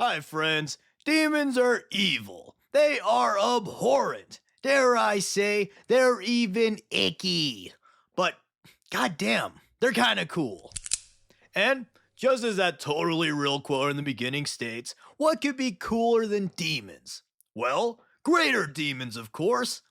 Hi, friends. Demons are evil. They are abhorrent. Dare I say, they're even icky. But, goddamn, they're kinda cool. And, just as that totally real quote in the beginning states, what could be cooler than demons? Well, greater demons, of course.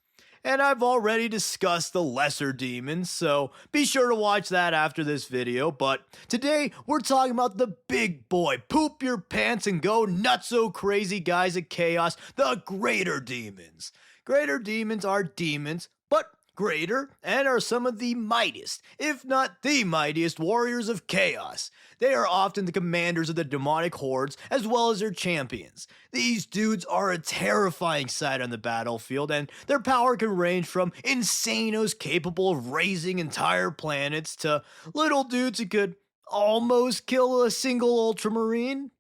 And I've already discussed the lesser demons, so be sure to watch that after this video. But today, we're talking about the big boy, poop your pants and go nutso crazy guys at Chaos, the greater demons. Greater demons are demons, but greater and are some of the mightiest, if not the mightiest, warriors of chaos. They are often the commanders of the demonic hordes as well as their champions. These dudes are a terrifying sight on the battlefield, and their power can range from insanos capable of razing entire planets to little dudes who could almost kill a single ultramarine.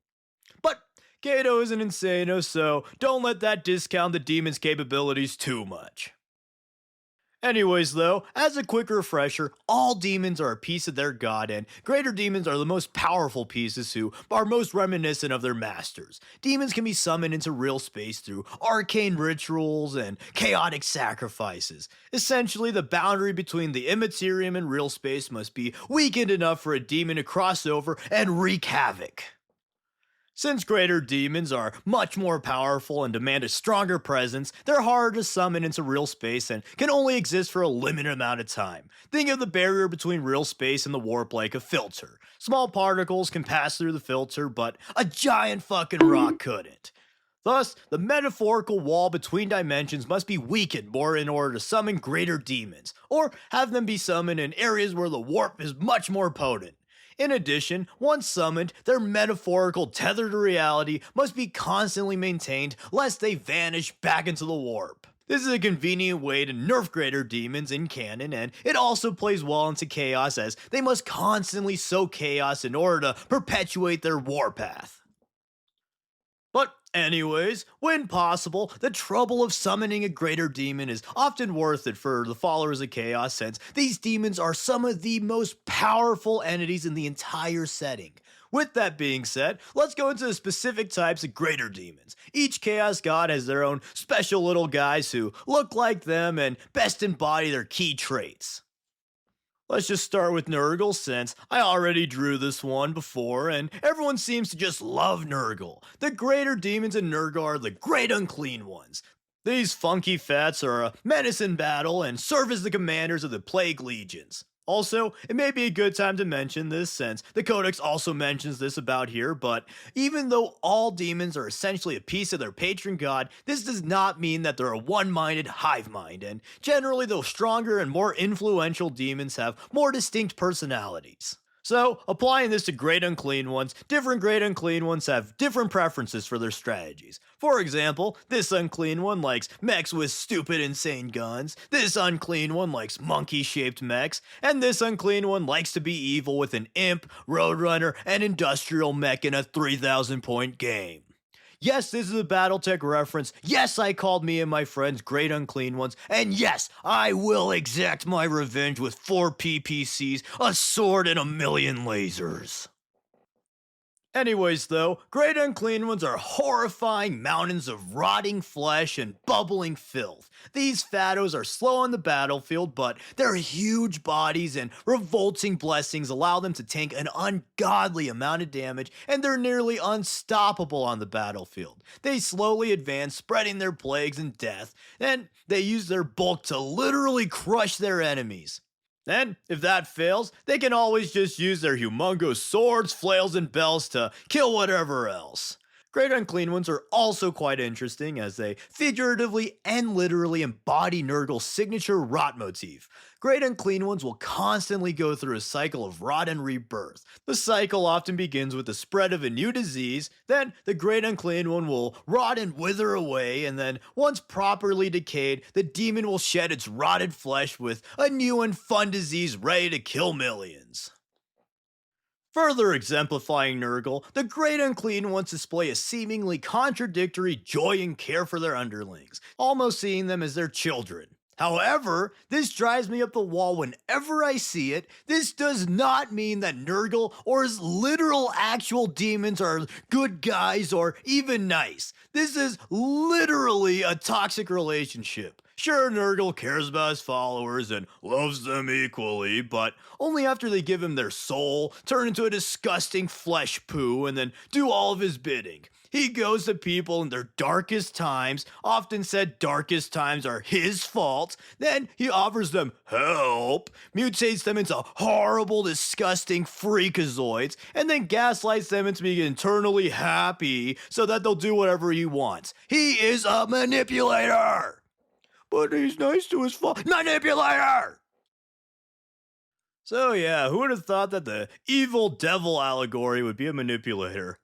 But Kato is an insano, so don't let that discount the demon's capabilities too much. Anyways though, as a quick refresher, all demons are a piece of their god, and greater demons are the most powerful pieces who are most reminiscent of their masters. Demons can be summoned into real space through arcane rituals and chaotic sacrifices. Essentially, the boundary between the immaterium and real space must be weakened enough for a demon to cross over and wreak havoc. Since greater demons are much more powerful and demand a stronger presence, they're harder to summon into real space and can only exist for a limited amount of time. Think of the barrier between real space and the warp like a filter. Small particles can pass through the filter, but a giant fucking rock couldn't. Thus, the metaphorical wall between dimensions must be weakened more in order to summon greater demons, or have them be summoned in areas where the warp is much more potent. In addition, once summoned, their metaphorical tether to reality must be constantly maintained lest they vanish back into the warp. This is a convenient way to nerf greater demons in canon, and it also plays well into chaos as they must constantly sow chaos in order to perpetuate their warpath. But anyways, when possible, the trouble of summoning a greater demon is often worth it for the followers of Chaos, since these demons are some of the most powerful entities in the entire setting. With that being said, let's go into the specific types of greater demons. Each Chaos god has their own special little guys who look like them and best embody their key traits. Let's just start with Nurgle, since I already drew this one before, and everyone seems to just love Nurgle. The greater demons in Nurgle are the Great Unclean Ones. These funky fats are a menace in battle and serve as the commanders of the Plague Legions. Also, it may be a good time to mention this, since the Codex also mentions this about here, but even though all demons are essentially a piece of their patron god, this does not mean that they're a one-minded hive mind, and generally the stronger and more influential demons have more distinct personalities. So, applying this to Great Unclean Ones, different Great Unclean Ones have different preferences for their strategies. For example, this Unclean One likes mechs with stupid insane guns, this Unclean One likes monkey-shaped mechs, and this Unclean One likes to be evil with an imp, roadrunner, and industrial mech in a 3,000 point game. Yes, this is a Battletech reference. Yes, I called me and my friends Great Unclean Ones. And yes, I will exact my revenge with 4 PPCs, a sword, and a million lasers. Anyways though, Great Unclean Ones are horrifying mountains of rotting flesh and bubbling filth. These fattos are slow on the battlefield, but their huge bodies and revolting blessings allow them to tank an ungodly amount of damage, and they're nearly unstoppable on the battlefield. They slowly advance, spreading their plagues and death, and they use their bulk to literally crush their enemies. And if that fails, they can always just use their humongous swords, flails, and bells to kill whatever else. Great Unclean Ones are also quite interesting, as they figuratively and literally embody Nurgle's signature rot motif. Great Unclean Ones will constantly go through a cycle of rot and rebirth. The cycle often begins with the spread of a new disease, then the Great Unclean One will rot and wither away, and then once properly decayed, the demon will shed its rotted flesh with a new and fun disease ready to kill millions. Further exemplifying Nurgle, the Great Unclean Ones display a seemingly contradictory joy and care for their underlings, almost seeing them as their children. However, this drives me up the wall whenever I see it. This does not mean that Nurgle or his literal actual demons are good guys or even nice. This is literally a toxic relationship. Sure, Nurgle cares about his followers and loves them equally, but only after they give him their soul, turn into a disgusting flesh poo, and then do all of his bidding. He goes to people in their darkest times, often said darkest times are his fault. Then he offers them help, mutates them into horrible, disgusting freakazoids, and then gaslights them into being internally happy so that they'll do whatever he wants. He is a manipulator! But he's nice to his manipulator! So yeah, who would have thought that the evil devil allegory would be a manipulator?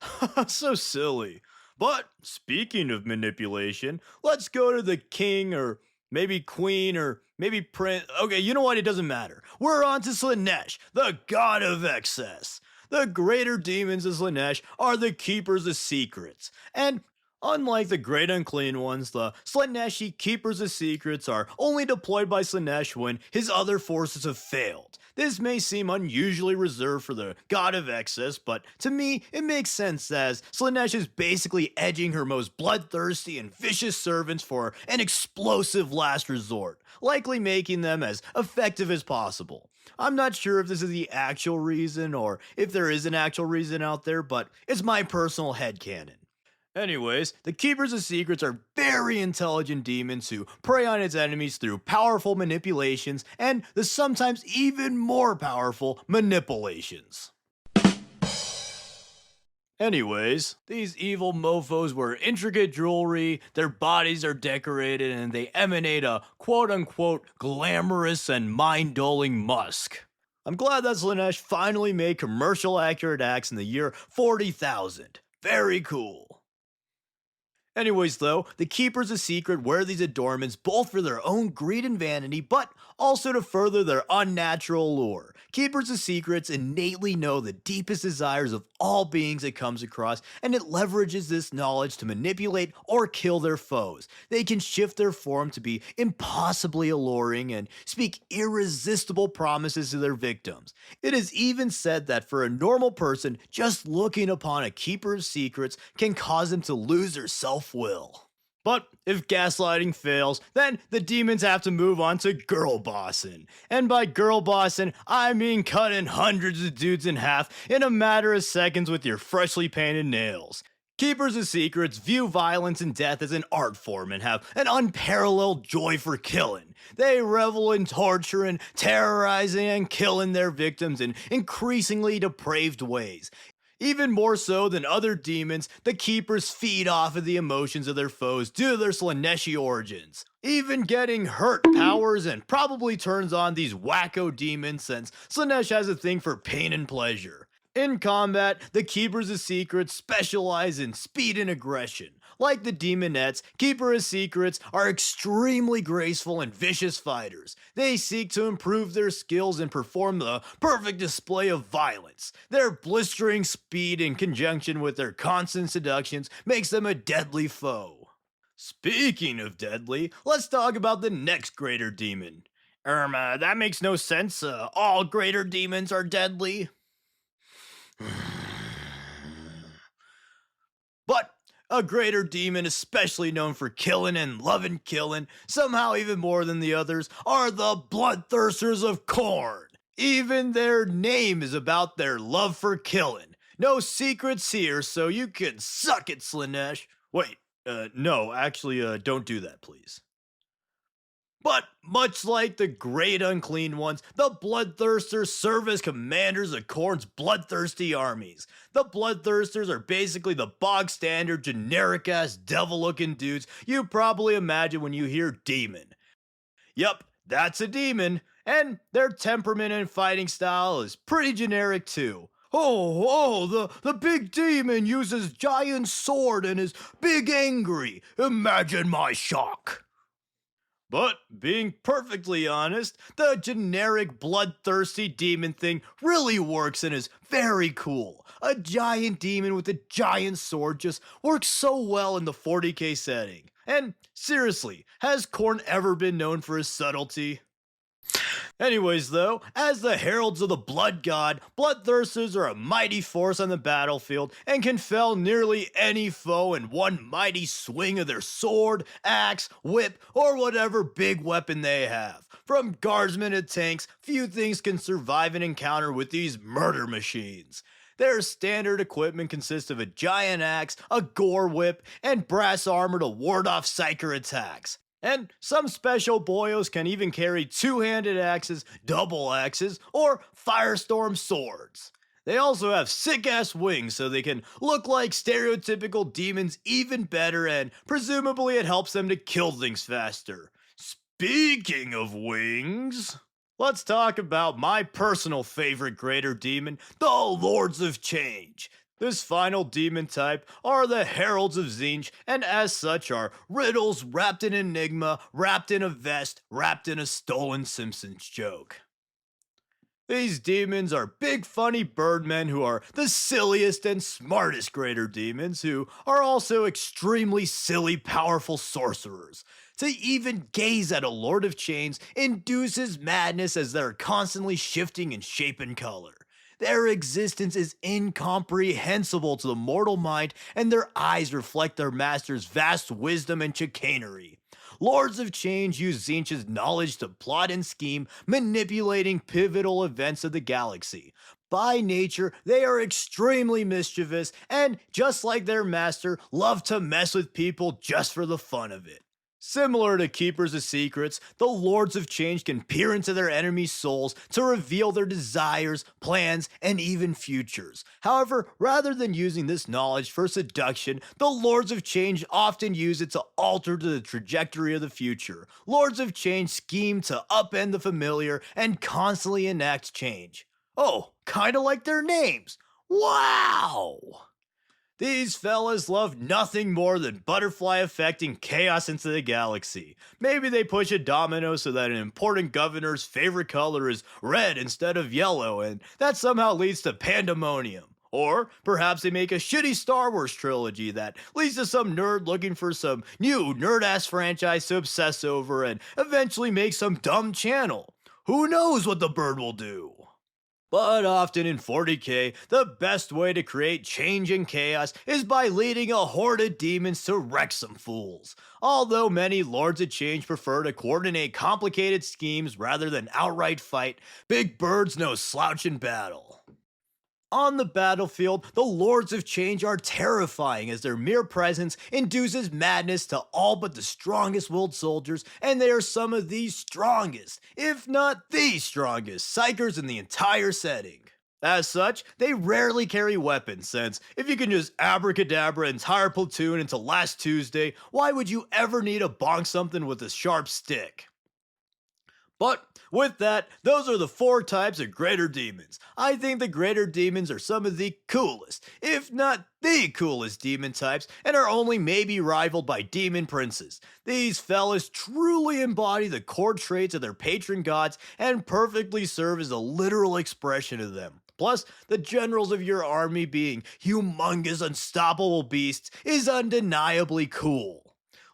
So silly. But speaking of manipulation, let's go to the king or maybe queen or maybe prince. Okay, you know what? It doesn't matter. We're on to Slaanesh, the god of excess. The greater demons of Slaanesh are the keepers of secrets. And unlike the Great Unclean Ones, the Slaaneshi Keepers of Secrets are only deployed by Slaanesh when his other forces have failed. This may seem unusually reserved for the God of Excess, but to me, it makes sense as Slaanesh is basically edging her most bloodthirsty and vicious servants for an explosive last resort, likely making them as effective as possible. I'm not sure if this is the actual reason or if there is an actual reason out there, but it's my personal headcanon. Anyways, the Keepers of Secrets are very intelligent demons who prey on its enemies through powerful manipulations and the sometimes even more powerful manipulations. Anyways, these evil mofos wear intricate jewelry, their bodies are decorated, and they emanate a quote-unquote glamorous and mind-dulling musk. I'm glad that Slaanesh finally made commercial accurate axe in the year 40,000. Very cool. Anyways though, the Keepers of Secret wear these adornments both for their own greed and vanity, but also to further their unnatural lure. Keepers of Secrets innately know the deepest desires of all beings it comes across, and it leverages this knowledge to manipulate or kill their foes. They can shift their form to be impossibly alluring and speak irresistible promises to their victims. It is even said that for a normal person, just looking upon a Keeper of Secrets can cause them to lose their self-will. But if gaslighting fails, then the demons have to move on to girl bossing. And by girl bossing, I mean cutting hundreds of dudes in half in a matter of seconds with your freshly painted nails. Keepers of Secrets view violence and death as an art form and have an unparalleled joy for killing. They revel in torturing, terrorizing, and killing their victims in increasingly depraved ways. Even more so than other demons, the Keepers feed off of the emotions of their foes due to their Slaaneshi origins. Even getting hurt powers and probably turns on these wacko demons since Slaanesh has a thing for pain and pleasure. In combat, the Keepers of Secrets specialize in speed and aggression. Like the Demonettes, Keepers of Secrets are extremely graceful and vicious fighters. They seek to improve their skills and perform the perfect display of violence. Their blistering speed in conjunction with their constant seductions makes them a deadly foe. Speaking of deadly, let's talk about the next greater demon. That makes no sense. All greater demons are deadly. But a greater demon, especially known for killing and loving killing, somehow even more than the others, are the Bloodthirsters of Khorne. Even their name is about their love for killing. No secrets here, so you can suck it, Slaanesh. Wait, no, actually, don't do that, please. But much like the Great Unclean Ones, the Bloodthirsters serve as commanders of Khorne's bloodthirsty armies. The Bloodthirsters are basically the bog-standard, generic-ass, devil-looking dudes you probably imagine when you hear demon. Yup, that's a demon, and their temperament and fighting style is pretty generic too. The big demon uses giant sword and is big angry. Imagine my shock. But being perfectly honest, the generic bloodthirsty demon thing really works and is very cool. A giant demon with a giant sword just works so well in the 40k setting. And seriously, has Khorne ever been known for his subtlety? Anyways, though, as the heralds of the blood god, bloodthirsters are a mighty force on the battlefield and can fell nearly any foe in one mighty swing of their sword, axe, whip, or whatever big weapon they have. From guardsmen to tanks, few things can survive an encounter with these murder machines. Their standard equipment consists of a giant axe, a gore whip, and brass armor to ward off psyker attacks. And some special boyos can even carry two-handed axes, double axes, or firestorm swords. They also have sick-ass wings so they can look like stereotypical demons even better, and presumably it helps them to kill things faster. Speaking of wings, let's talk about my personal favorite greater demon, the Lords of Change. This final demon type are the Heralds of Tzeentch, and as such are riddles wrapped in enigma, wrapped in a vest, wrapped in a stolen Simpsons joke. These demons are big funny birdmen who are the silliest and smartest greater demons, who are also extremely silly powerful sorcerers. To even gaze at a Lord of Change induces madness as they're constantly shifting in shape and color. Their existence is incomprehensible to the mortal mind, and their eyes reflect their master's vast wisdom and chicanery. Lords of Change use Tzeentch's knowledge to plot and scheme, manipulating pivotal events of the galaxy. By nature, they are extremely mischievous, and just like their master, love to mess with people just for the fun of it. Similar to Keepers of Secrets, the Lords of Change can peer into their enemies' souls to reveal their desires, plans, and even futures. However, rather than using this knowledge for seduction, the Lords of Change often use it to alter the trajectory of the future. Lords of Change scheme to upend the familiar and constantly enact change. Oh, kinda like their names. Wow! These fellas love nothing more than butterfly affecting chaos into the galaxy. Maybe they push a domino so that an important governor's favorite color is red instead of yellow, and that somehow leads to pandemonium. Or perhaps they make a shitty Star Wars trilogy that leads to some nerd looking for some new nerd-ass franchise to obsess over and eventually make some dumb channel. Who knows what the bird will do? But often in 40k, the best way to create change and chaos is by leading a horde of demons to wreck some fools. Although many Lords of Change prefer to coordinate complicated schemes rather than outright fight, big birds no slouch in battle. On the battlefield, the Lords of Change are terrifying as their mere presence induces madness to all but the strongest-willed soldiers, and they are some of the strongest, if not the strongest, psychers in the entire setting. As such, they rarely carry weapons, since if you can just abracadabra an entire platoon into last Tuesday, why would you ever need to bonk something with a sharp stick? But with that, those are the 4 types of greater demons. I think the greater demons are some of the coolest, if not the coolest demon types, and are only maybe rivaled by demon princes. These fellas truly embody the core traits of their patron gods and perfectly serve as a literal expression of them. Plus, the generals of your army being humongous, unstoppable beasts is undeniably cool.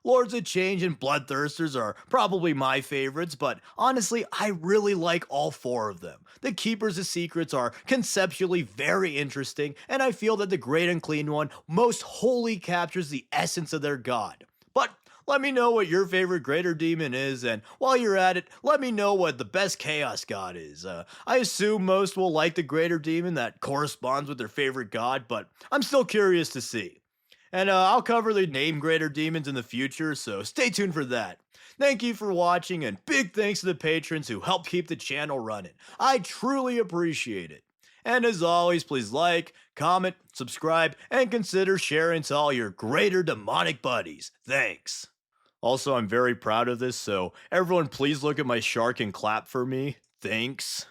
Lords of Change and Bloodthirsters are probably my favorites, but honestly, I really like all 4 of them. The Keepers of Secrets are conceptually very interesting, and I feel that the Great Unclean One most wholly captures the essence of their god. But let me know what your favorite greater demon is, and while you're at it, let me know what the best chaos god is. I assume most will like the greater demon that corresponds with their favorite god, but I'm still curious to see. And I'll cover the name greater demons in the future, so stay tuned for that. Thank you for watching, and big thanks to the patrons who help keep the channel running. I truly appreciate it. And as always, please like, comment, subscribe, and consider sharing to all your greater demonic buddies. Thanks. Also, I'm very proud of this, so everyone please look at my shark and clap for me. Thanks.